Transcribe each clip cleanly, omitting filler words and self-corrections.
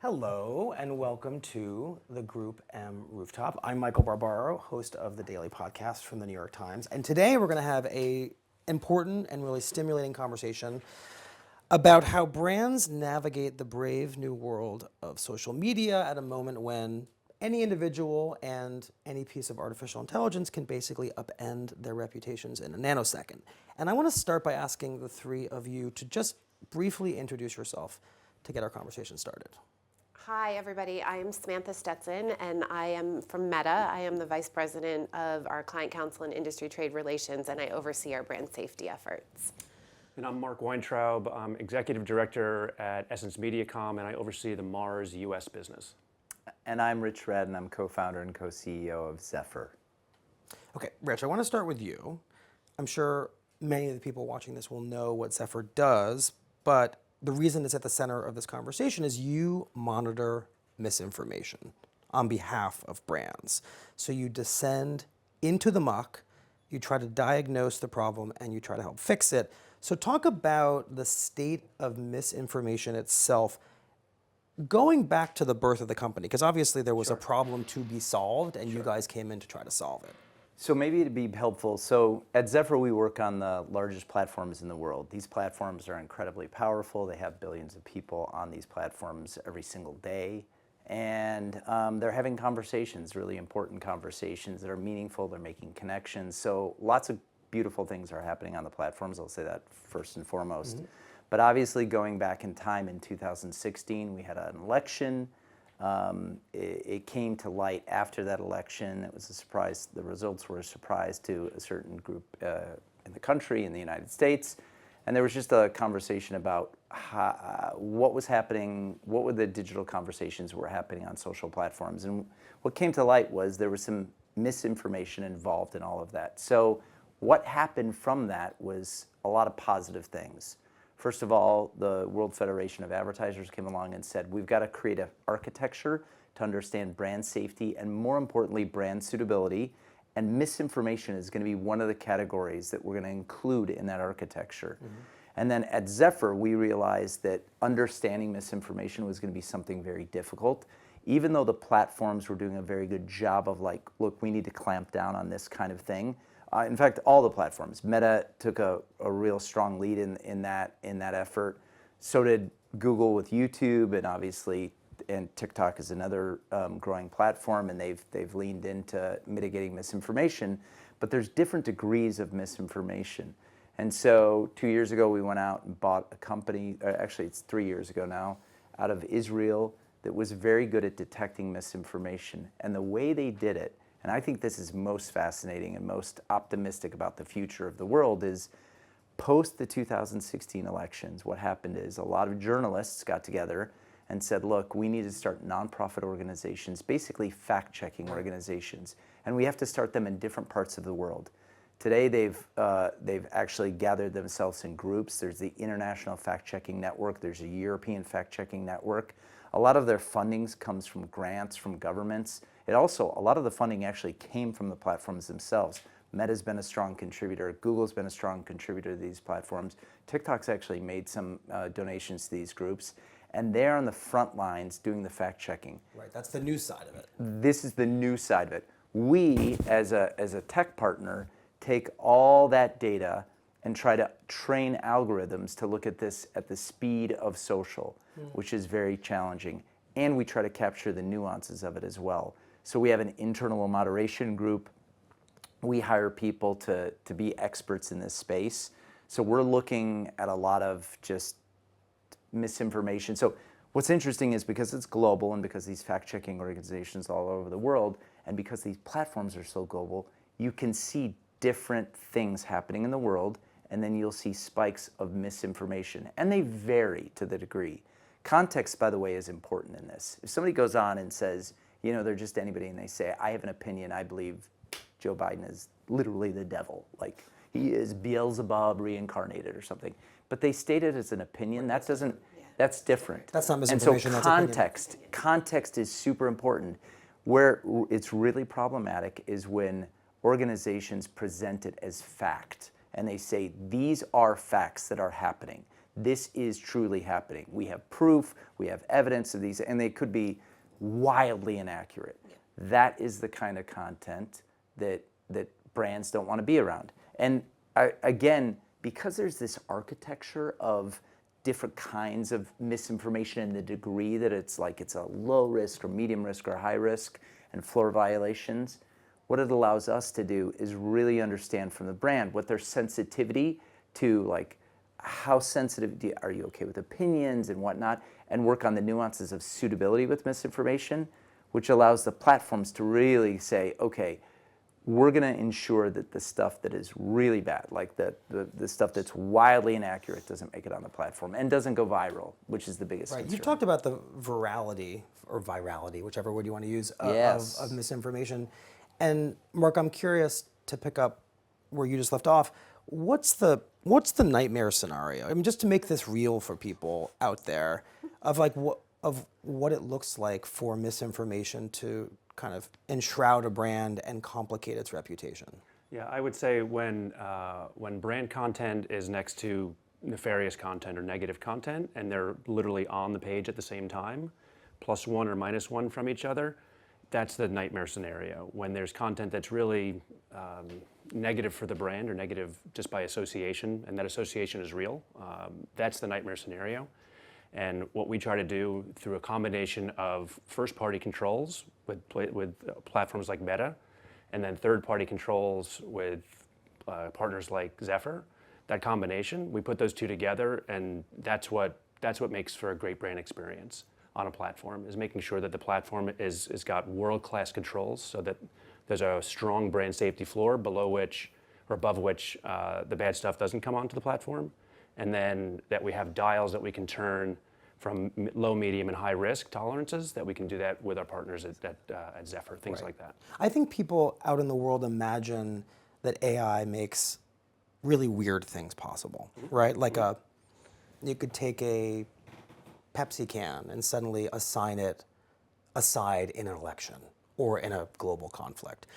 Hello and welcome to the GroupM Rooftop. I'm Michael Barbaro, host of the daily podcast from the New York Times. And today we're going to have an important and really stimulating conversation about how brands navigate the brave new world of social media at a moment when any individual and any piece of artificial intelligence can basically upend their reputations in a nanosecond. And I want to start by asking the three of you to just briefly introduce yourself to get our conversation started. Hi, everybody. I am Samantha Stetson, and I am from Meta. I am the Vice President of our Client Council and Industry Trade Relations, and I oversee our brand safety efforts. And I'm Mark Weintraub. I'm Executive Director at EssenceMediacom, and I oversee the Mars U.S. business. And I'm Richard Raddon. I'm co-founder and co-CEO of Zefr. Okay, Rich, I want to start with you. I'm sure many of the people watching this will know what Zefr does, but the reason it's at the center of this conversation is you monitor misinformation on behalf of brands. So you descend into the muck, you try to diagnose the problem, and you try to help fix it. So talk about the state of misinformation itself, going back to the birth of the company, because obviously there was a problem to be solved, and you guys came in to try to solve it. So maybe to be helpful, so at Zefr we work on the largest platforms in the world. These platforms are incredibly powerful. They have billions of people on these platforms every single day. And they're having conversations, really important conversations that are meaningful. They're making connections. So lots of beautiful things are happening on the platforms. I'll say that first and foremost. But obviously going back in time in 2016, we had an election. It came to light after that election. It was a surprise. The results were a surprise to a certain group in the country, in the United States. And there was just a conversation about what was happening, what were the digital conversations were happening on social platforms. And what came to light was there was some misinformation involved in all of that. So what happened from that was a lot of positive things. First of all, the World Federation of Advertisers came along and said, we've got to create an architecture to understand brand safety and, more importantly, brand suitability. And misinformation is going to be one of the categories that we're going to include in that architecture. And then at Zefr, we realized that understanding misinformation was going to be something very difficult. Even though the platforms were doing a very good job of like, look, we need to clamp down on this kind of thing. In fact, all the platforms. Meta took a real strong lead in that effort. So did Google with YouTube, and obviously, and TikTok is another growing platform, and they've leaned into mitigating misinformation. But there's different degrees of misinformation. And so 2 years ago, we went out and bought a company, actually it's 3 years ago now, out of Israel that was very good at detecting misinformation. And the way they did it, and I think this is most fascinating and most optimistic about the future of the world, is post the 2016 elections, what happened is a lot of journalists got together and said, look, we need to start nonprofit organizations, basically fact-checking organizations, and we have to start them in different parts of the world. Today, they've actually gathered themselves in groups. There's the International Fact-Checking Network. There's a European Fact-Checking Network. A lot of their fundings comes from grants from governments. A lot of the funding actually came from the platforms themselves. Meta's been a strong contributor. Google's been a strong contributor to these platforms. TikTok's actually made some donations to these groups. And they're on the front lines doing the fact-checking. Right, that's the news side of it. This is the news side of it. We, as a tech partner, take all that data and try to train algorithms to look at this at the speed of social, which is very challenging. And we try to capture the nuances of it as well. So we have an internal moderation group. We hire people to be experts in this space. So we're looking at a lot of just misinformation. So what's interesting is because it's global and because these fact-checking organizations all over the world, and because these platforms are so global, you can see different things happening in the world, and then you'll see spikes of misinformation. And they vary to the degree. Context, by the way, is important in this. If somebody goes on and says, you know, they're just anybody, and they say, I have an opinion, I believe Joe Biden is literally the devil. Like, he is Beelzebub reincarnated or something. But they state it as an opinion. That doesn't, that's different. That's not misinformation, and so that's opinion. Context is super important. Where it's really problematic is when organizations present it as fact, and they say, these are facts that are happening. this is truly happening. We have proof, we have evidence of these, and they could be wildly inaccurate. That is the kind of content that brands don't want to be around. And again, because there's this architecture of different kinds of misinformation and the degree that it's a low risk or medium risk or high risk and floor violations, what it allows us to do is really understand from the brand what their sensitivity to, like, how sensitive are you okay with opinions and whatnot, and work on the nuances of suitability with misinformation, which allows the platforms to really say, okay, we're going to ensure that the stuff that is really bad, like the stuff that's wildly inaccurate, doesn't make it on the platform and doesn't go viral, which is the biggest concern. You've talked about the virality, or virality, whichever word you want to use, Yes. of misinformation. And Mark, I'm curious to pick up where you just left off. What's the nightmare scenario? I mean, just to make this real for people out there, of what it looks like for misinformation to kind of enshroud a brand and complicate its reputation. Yeah, I would say when brand content is next to nefarious content or negative content, and they're literally on the page at the same time, +1 or -1 from each other, that's the nightmare scenario. When there's content that's really negative for the brand or negative just by association, and that association is real, that's the nightmare scenario. And what we try to do through a combination of first-party controls with platforms like Meta, and then third-party controls with partners like Zefr, that combination, we put those two together, and that's what makes for a great brand experience on a platform, is making sure that the platform is got world-class controls, so that there's a strong brand safety floor below which or above which the bad stuff doesn't come onto the platform, and then that we have dials that we can turn from low, medium, and high risk tolerances, that we can do that with our partners at Zefr, things like that. I think people out in the world imagine that AI makes really weird things possible, right? Like you could take a Pepsi can and suddenly assign it a side in an election or in a global conflict.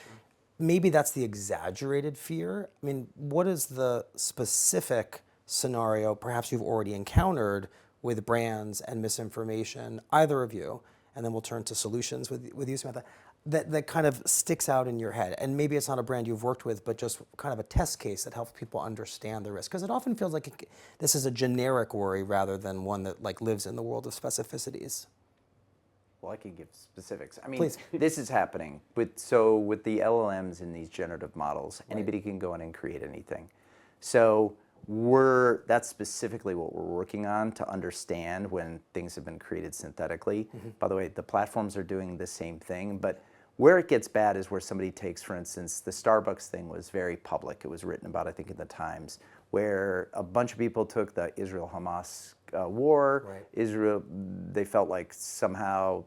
Maybe that's the exaggerated fear. I mean, what is the specific scenario perhaps you've already encountered with brands and misinformation, either of you, and then we'll turn to solutions with you, Samantha, that kind of sticks out in your head? And maybe it's not a brand you've worked with, but just kind of a test case that helps people understand the risk. Because it often feels like this is a generic worry rather than one that lives in the world of specificities. Well, I can give specifics. I mean, Please. This is happening with the LLMs in these generative models. Anybody can go in and create anything. So that's specifically what we're working on to understand when things have been created synthetically. By the way, the platforms are doing the same thing, but where it gets bad is where somebody takes, for instance, the Starbucks thing was very public. It was written about, I think, in the Times, where a bunch of people took the Israel-Hamas war. Israel, they felt like somehow,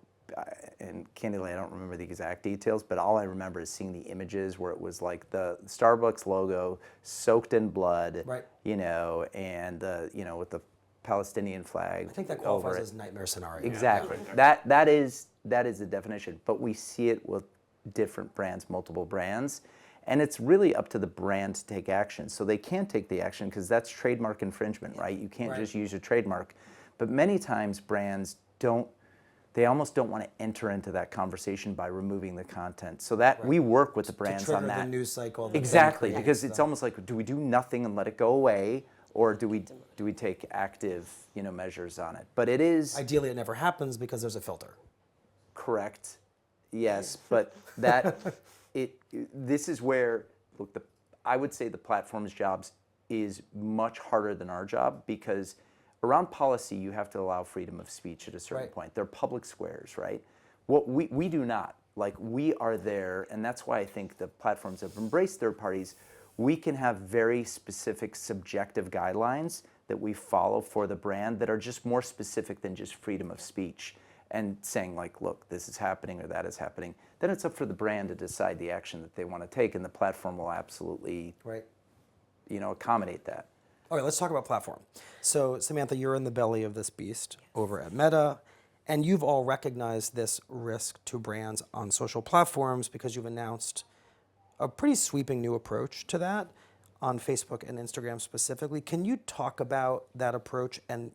and candidly, I don't remember the exact details, but all I remember is seeing the images where it was like the Starbucks logo soaked in blood, and with the Palestinian flag. I think that qualifies as nightmare scenario. Exactly. That is the definition. But we see it with different brands, multiple brands, and it's really up to the brand to take action. So they can't take the action because that's trademark infringement, right? You can't just use your trademark. But many times brands they almost don't want to enter into that conversation by removing the content. So that we work with the brands on that. The news cycle. Exactly, because it's almost like, do we do nothing and let it go away, or do we take active measures on it? But it is ideally it never happens because there's a filter. Correct. Yes, but this is where I would say the platform's jobs is much harder than our job, because around policy, you have to allow freedom of speech at a certain point. They're public squares, right? What we do not. We are there, and that's why I think the platforms have embraced third parties. We can have very specific subjective guidelines that we follow for the brand that are just more specific than just freedom of speech and saying, look, this is happening or that is happening. Then it's up for the brand to decide the action that they want to take, and the platform will absolutely accommodate that. All right, let's talk about platform. So Samantha, you're in the belly of this beast over at Meta, and you've all recognized this risk to brands on social platforms because you've announced a pretty sweeping new approach to that. on Facebook and Instagram specifically. Can you talk about that approach and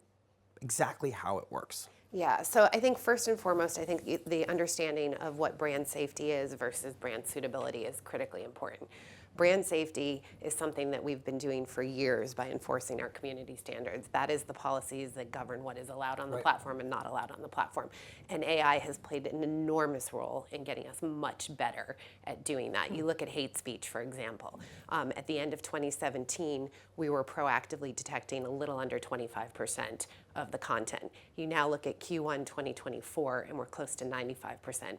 exactly how it works? Yeah, so I think first and foremost, I think the understanding of what brand safety is versus brand suitability is critically important. Brand safety is something that we've been doing for years by enforcing our community standards. That is the policies that govern what is allowed on the platform and not allowed on the platform. And AI has played an enormous role in getting us much better at doing that. You look at hate speech, for example. At the end of 2017, we were proactively detecting a little under 25% of the content. You now look at Q1 2024, and we're close to 95%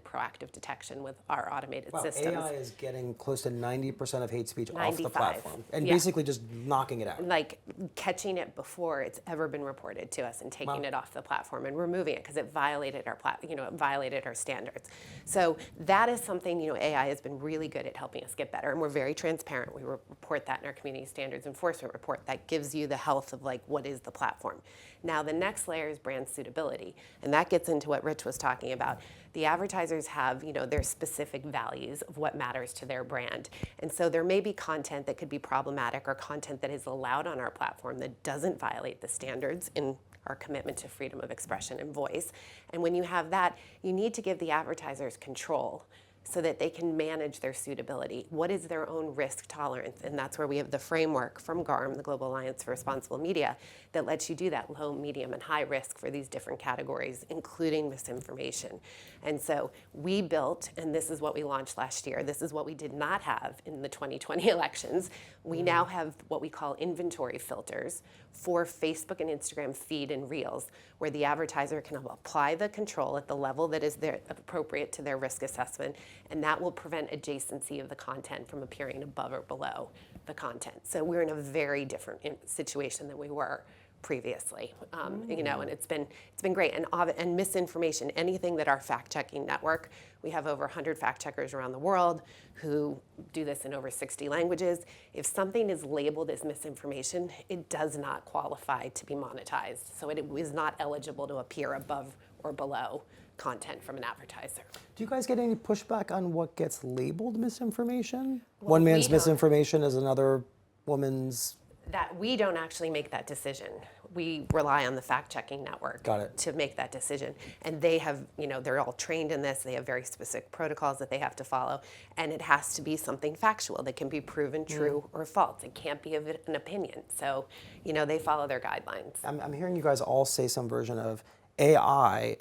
proactive detection with our automated systems. AI is getting close to 90% of hate speech off the 95, platform and yeah. basically just knocking it out. Like catching it before it's ever been reported to us and taking it off the platform and removing it because it violated our it violated our standards. So that is something AI has been really good at helping us get better, and we're very transparent. We report that in our community standards enforcement report. That gives you the health of like what is the platform. Now the next layer is brand suitability, and that gets into what Rich was talking about. The advertisers have their specific values of what matters to their brand, and so there may be content that could be problematic or content that is allowed on our platform that doesn't violate the standards in our commitment to freedom of expression and voice. And when you have that, you need to give the advertisers control so that they can manage their suitability. What is their own risk tolerance? And that's where we have the framework from GARM, the Global Alliance for Responsible Media, that lets you do that low, medium, and high risk for these different categories, including misinformation. And so we built, and this is what we launched last year, this is what we did not have in the 2020 elections. We now have what we call inventory filters for Facebook and Instagram feed and reels, where the advertiser can apply the control at the level that is appropriate to their risk assessment, and that will prevent adjacency of the content from appearing above or below the content. So we're in a very different situation than we were previously, and it's been great. And misinformation, anything that our fact-checking network, we have over 100 fact-checkers around the world who do this in over 60 languages. If something is labeled as misinformation, it does not qualify to be monetized. So it is not eligible to appear above or below content from an advertiser. Do you guys get any pushback on what gets labeled misinformation? Well, One we man's don't. misinformation is another woman's. That we don't actually make that decision. We rely on the fact-checking network to make that decision. And they have, they're all trained in this. They have very specific protocols that they have to follow. And it has to be something factual that can be proven true or false. It can't be an opinion. So, they follow their guidelines. I'm hearing you guys all say some version of AI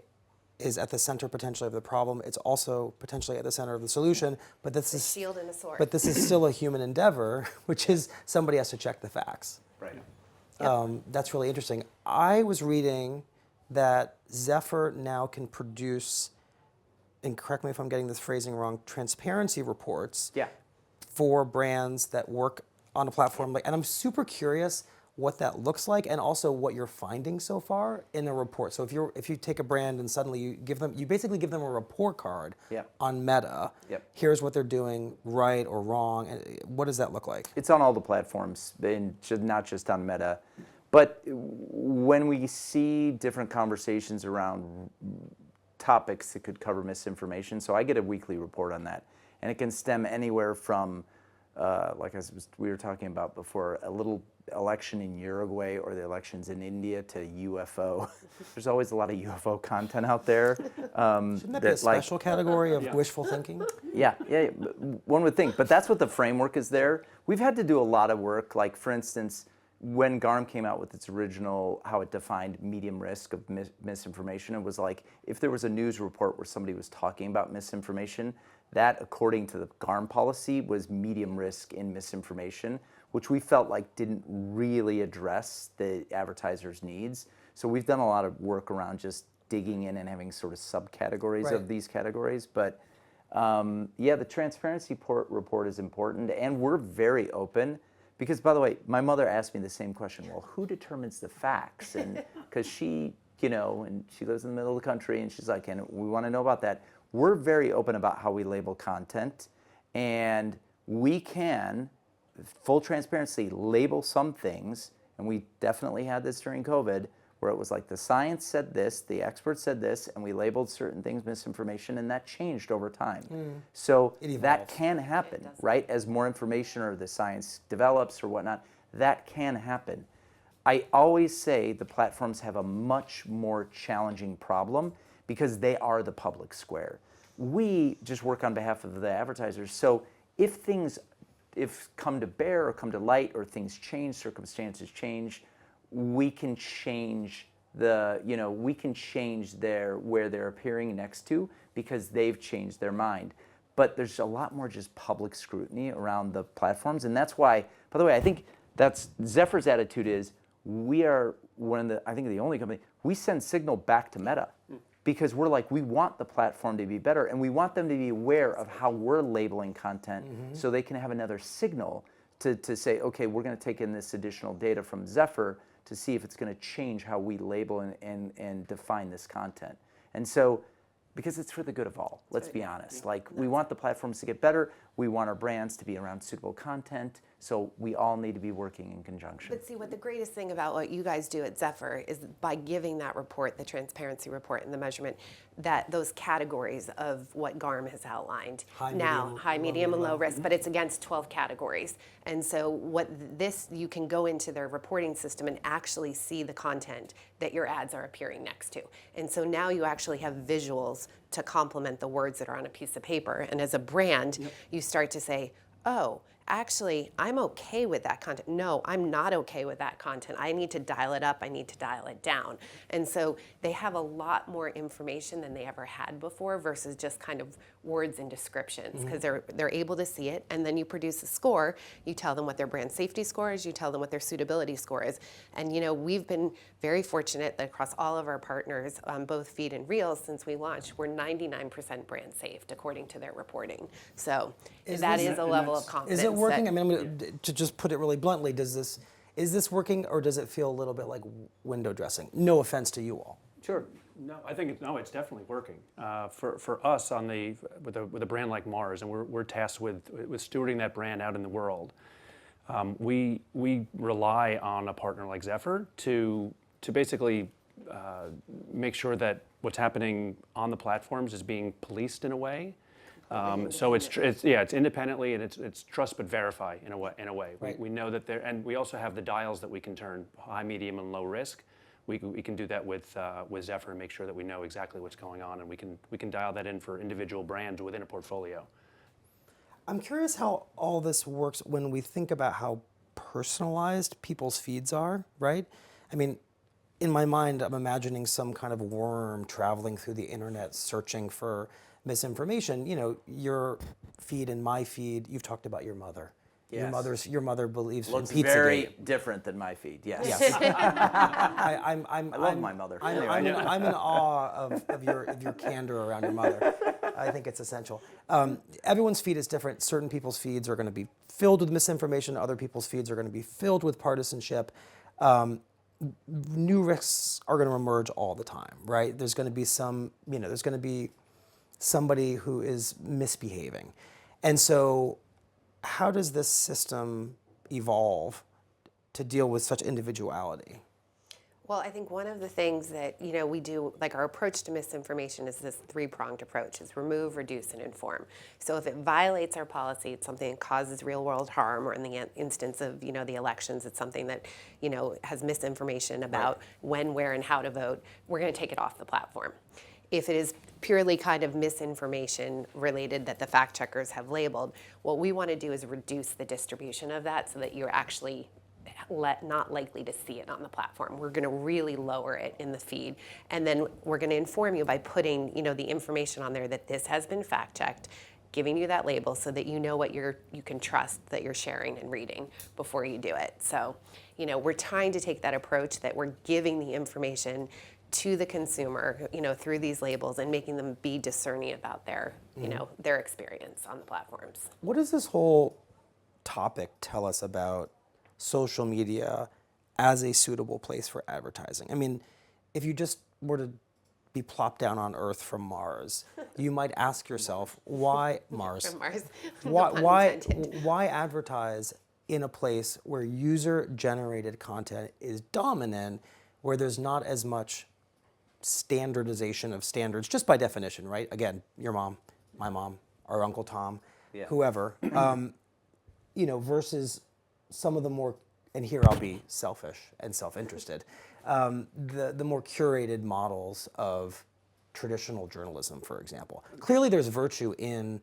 is at the center potentially of the problem. It's also potentially at the center of the solution, but this is shield and a sword. But this is still a human endeavor, which is somebody has to check the facts. Right. That's really interesting. I was reading that Zefr now can produce, and correct me if I'm getting this phrasing wrong, transparency reports for brands that work on a platform. And I'm super curious what that looks like, and also what you're finding so far in a report. So if you take a brand and suddenly you basically give them a report card on Meta. Here's what they're doing right or wrong. And what does that look like? It's on all the platforms, and not just on Meta. But when we see different conversations around topics that could cover misinformation, so I get a weekly report on that, and it can stem anywhere from, like we were talking about before, a little election in Uruguay or the elections in India to UFO. There's always a lot of UFO content out there. Shouldn't that be a special category of wishful thinking? Yeah, one would think. But that's what the framework is there. We've had to do a lot of work, like for instance, when GARM came out with its original, how it defined medium risk of misinformation, it was like, if there was a news report where somebody was talking about misinformation, that, according to the GARM policy, was medium risk in misinformation, which we felt like didn't really address the advertisers' needs. So we've done a lot of work around just digging in and having sort of subcategories of these categories. But the transparency report is important, and we're very open. Because, by the way, my mother asked me the same question. Well, who determines the facts? And because she, and she lives in the middle of the country, and she's like, and we want to know about that. We're very open about how we label content, and we can, full transparency, label some things, and we definitely had this during COVID, where it was like the science said this, the experts said this, and we labeled certain things misinformation, and that changed over time. So that can happen, right? As more information or the science develops or whatnot, that can happen. I always say the platforms have a much more challenging problem because they are the public square. We just work on behalf of the advertisers. So if things come to bear or come to light or things change, circumstances change, we can change where they're appearing next to because they've changed their mind. But there's a lot more just public scrutiny around the platforms, and that's why, by the way, I think that's Zefr's attitude is we are I think the only company, we send signal back to Meta because we're like, we want the platform to be better and we want them to be aware of how we're labeling content so they can have another signal to say, okay, we're going to take in this additional data from Zefr to see if it's going to change how we label and define this content. And so, because it's for the good of all, let's be honest. Like, we want the platforms to get better. We want our brands to be around suitable content. So we all need to be working in conjunction. But see, what the greatest thing about what you guys do at Zefr is by giving that report, the transparency report and the measurement, that those categories of what GARM has outlined. High, medium, and low risk, but it's against 12 categories. And so you can go into their reporting system and actually see the content that your ads are appearing next to. And so now you actually have visuals to complement the words that are on a piece of paper. And as a brand, you start to say, oh, actually, I'm okay with that content. No, I'm not okay with that content. I need to dial it up. I need to dial it down. And so they have a lot more information than they ever had before versus just kind of words and descriptions because they're able to see it. And then you produce a score. You tell them what their brand safety score is. You tell them what their suitability score is. And, we've been very fortunate that across all of our partners, both Feed and Reels, since we launched, we're 99% brand safe according to their reporting. So that is a level of confidence. Is it working? I mean, to just put it really bluntly, is this working, or does it feel a little bit like window dressing? No offense to you all. Sure. No, I think it's definitely working. For us with a brand like Mars, and we're tasked with stewarding that brand out in the world. We rely on a partner like Zefr to basically make sure that what's happening on the platforms is being policed in a way. So it's independently and it's trust but verify in a way. Right. We know that and we also have the dials that we can turn high, medium, and low risk. We can do that with Zefr and make sure that we know exactly what's going on, and we can dial that in for individual brands within a portfolio. I'm curious how all this works when we think about how personalized people's feeds are, right? I mean, in my mind, I'm imagining some kind of worm traveling through the internet searching for misinformation. Your feed and my feed, you've talked about your mother. Yes. Your mother believes Looks in Pizzagate. very different than my feed. Yes. Yes. I love my mother. I'm in awe of your candor around your mother. I think it's essential. Everyone's feed is different. Certain people's feeds are going to be filled with misinformation. Other people's feeds are going to be filled with partisanship. New risks are going to emerge all the time, right? There's going to be there's going to be somebody who is misbehaving. And so how does this system evolve to deal with such individuality? Well, I think one of the things that we do, like our approach to misinformation is this three-pronged approach: is remove, reduce, and inform. So if it violates our policy, it's something that causes real-world harm, or in the instance of the elections, it's something that has misinformation about when, where, and how to vote, we're going to take it off the platform. If it is purely kind of misinformation related that the fact checkers have labeled, what we want to do is reduce the distribution of that so that you're actually not likely to see it on the platform. We're going to really lower it in the feed, and then we're going to inform you by putting the information on there that this has been fact checked, giving you that label so that you know what you can trust that you're sharing and reading before you do it. So we're trying to take that approach that we're giving the information to the consumer, through these labels, and making them be discerning about their experience on the platforms. What does this whole topic tell us about social media as a suitable place for advertising? I mean, if you just were to be plopped down on Earth from Mars, you might ask yourself, why Mars? From Mars. Why advertise in a place where user-generated content is dominant, where there's not as much standardization of standards, just by definition, right? Again, your mom, my mom, our Uncle Tom, Yeah. whoever, versus some of the more, and here I'll be selfish and self-interested, the more curated models of traditional journalism, for example. Clearly there's virtue in,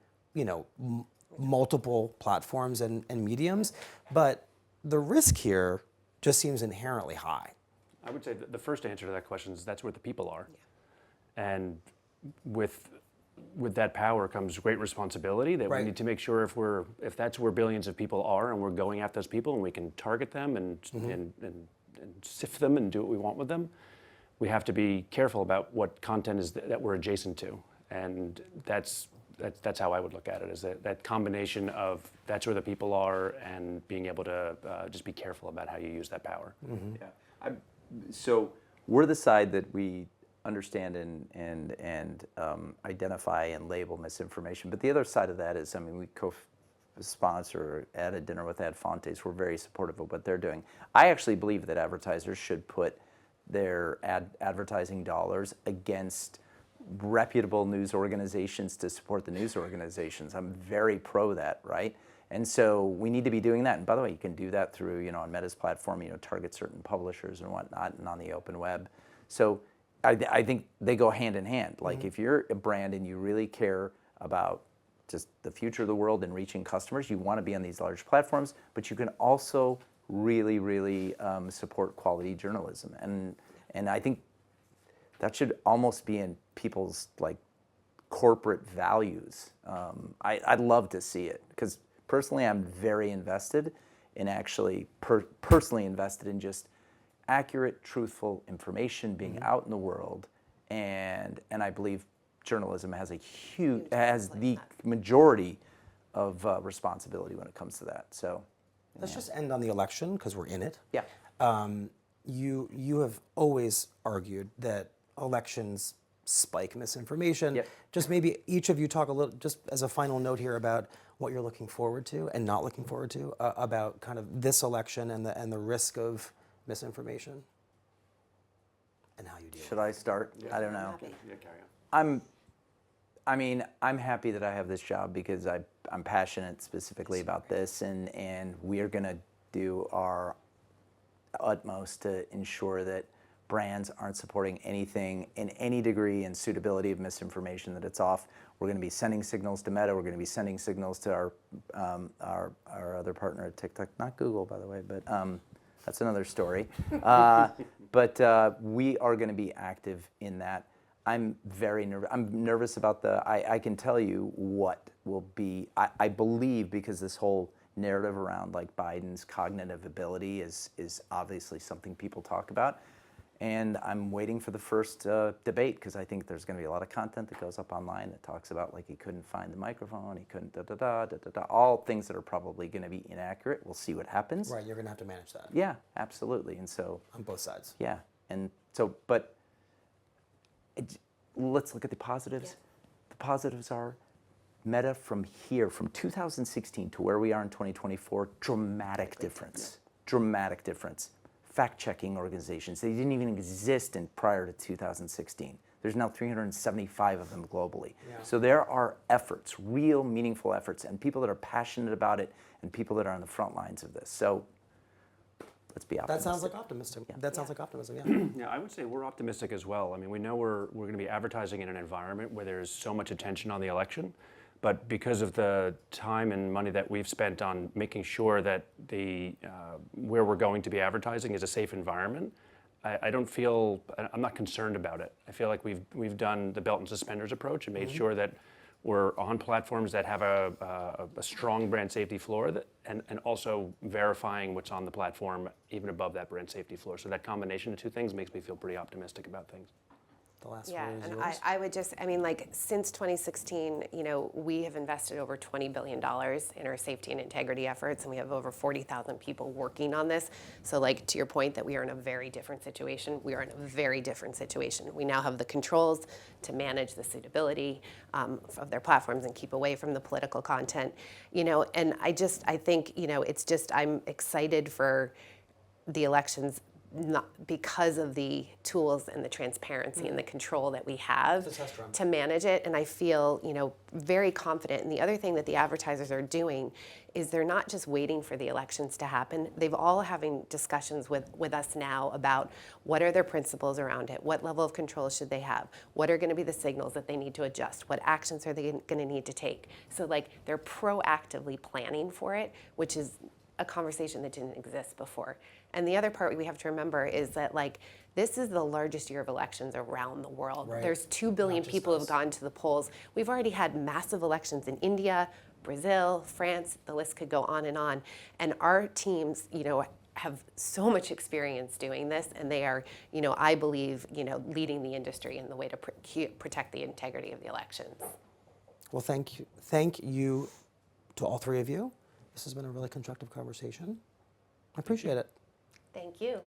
multiple platforms and mediums, but the risk here just seems inherently high. I would say that the first answer to that question is that's where the people are. Yeah. And with that power comes great responsibility that Right. we need to make sure if that's where billions of people are and we're going at those people and we can target them and sift them and do what we want with them, we have to be careful about what content is that we're adjacent to. And that's how I would look at it, is that combination of that's where the people are and being able to just be careful about how you use that power. Mm-hmm. Yeah. So we're the side that we understand and identify and label misinformation. But the other side of that is, we co-sponsor at a dinner with Ad Fontes. We're very supportive of what they're doing. I actually believe that advertisers should put their advertising dollars against reputable news organizations to support the news organizations. I'm very pro that, right? And so we need to be doing that. And by the way, you can do that through, on Meta's platform, target certain publishers and whatnot, and on the open web. So I think they go hand in hand. Like if you're a brand and you really care about just the future of the world and reaching customers, you want to be on these large platforms, but you can also really, really support quality journalism. And I think that should almost be in people's corporate values. I'd love to see it, because personally I'm very invested in personally invested in just accurate, truthful information being out in the world, and I believe journalism has the majority of responsibility when it comes to that. So Let's just end on the election, because we're in it. yeah. You have always argued that elections spike misinformation. Yep. Just maybe each of you talk a little, just as a final note here, about what you're looking forward to and not looking forward to about kind of this election and the risk of misinformation and how you deal Should I start? I don't know. Yeah, carry on. I'm happy that I have this job because I'm passionate specifically about this, and we are going to do our utmost to ensure that brands aren't supporting anything in any degree in suitability of misinformation, that it's off. We're going to be sending signals to Meta. We're going to be sending signals to our other partner at TikTok, not Google, by the way, but that's another story. But we are going to be active in that. I'm very nervous. I'm nervous about I can tell you what will be, I believe, because this whole narrative around Biden's cognitive ability is obviously something people talk about. And I'm waiting for the first debate, because I think there's going to be a lot of content that goes up online that talks about he couldn't find the microphone, he couldn't da-da-da, all things that are probably going to be inaccurate. We'll see what happens. Right, you're going to have to manage that. Yeah, absolutely. And so On both sides. yeah, and so, but let's look at the positives. Yeah. The positives are Meta from 2016 to where we are in 2024, dramatic difference. Dramatic difference. Fact-checking organizations, they didn't even exist prior to 2016. There's now 375 of them globally. Yeah. So there are efforts, real meaningful efforts, and people that are passionate about it, and people that are on the front lines of this. So let's be optimistic. That sounds like optimism. Yeah. That sounds like optimism, yeah. Yeah, I would say we're optimistic as well. We know we're going to be advertising in an environment where there's so much attention on the election, but because of the time and money that we've spent on making sure that where we're going to be advertising is a safe environment, I'm not concerned about it. I feel like we've done the belt and suspenders approach and made sure that we're on platforms that have a strong brand safety floor and also verifying what's on the platform even above that brand safety floor. So that combination of two things makes me feel pretty optimistic about things. The last Yeah, word is and yours. I would just, since 2016, we have invested over $20 billion in our safety and integrity efforts, and we have over 40,000 people working on this. So to your point that we are in a very different situation, we are in a very different situation. We now have the controls to manage the suitability of their platforms and keep away from the political content, and I think, it's just, I'm excited for the elections not because of the tools and the transparency and the control that we have It's a test run. to manage it. And I feel, very confident. And the other thing that the advertisers are doing is they're not just waiting for the elections to happen. They've all having discussions with us now about what are their principles around it, what level of control should they have, what are going to be the signals that they need to adjust, what actions are they going to need to take. So like they're proactively planning for it, which is a conversation that didn't exist before. And the other part we have to remember is that like this is the largest year of elections around the world. Right. There's 2 billion just people who us. have gone to the polls. We've already had massive elections in India, Brazil, France, the list could go on. And our teams, have so much experience doing this, and they are, I believe, leading the industry in the way to protect the integrity of the elections. Well, thank you to all three of you. This has been a really constructive conversation. I appreciate it. Thank you.